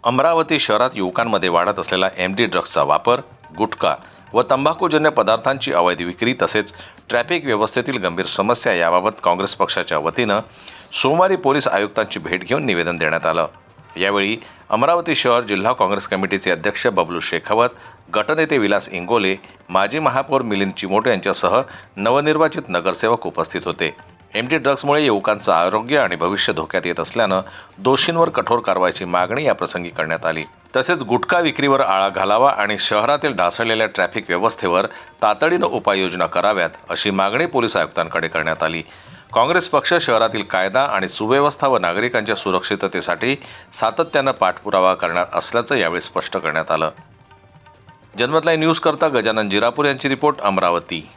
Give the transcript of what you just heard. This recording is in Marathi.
अमरावती शहरात युवकांमध्ये वाढत असलेला एमडी ड्रग्सचा वापर, गुटखा व तंबाखूजन्य पदार्थांची अवैध विक्री तसेच ट्रॅफिक व्यवस्थेतील गंभीर समस्या याबाबत काँग्रेस पक्षाच्या वतीनं सोमवारी पोलीस आयुक्तांची भेट घेऊन निवेदन देण्यात आलं। यावेळी अमरावती शहर जिल्हा काँग्रेस कमिटीचे अध्यक्ष बबलू शेखावत, गटनेते विलास इंगोले, माजी महापौर मिलिंद चिमोटे यांच्यासह नवनिर्वाचित नगरसेवक उपस्थित होते। एमडी ड्रग्समुळे युवकांचं आरोग्य आणि भविष्य धोक्यात येत असल्यानं दोषींवर कठोर कारवाईची मागणी याप्रसंगी करण्यात आली। तसेच गुटखा विक्रीवर आळा घालावा आणि शहरातील ढासळलेल्या ट्रॅफिक व्यवस्थेवर तातडीनं उपाययोजना कराव्यात अशी मागणी पोलीस आयुक्तांकडे करण्यात आली। काँग्रेस पक्ष शहरातील कायदा आणि सुव्यवस्था व नागरिकांच्या सुरक्षिततेसाठी सातत्यानं पाठपुरावा करणार असल्याचं यावेळी स्पष्ट करण्यात आलं। जनमत लाईव्ह न्यूज करता गजानन जिरापूर यांची रिपोर्ट, अमरावती।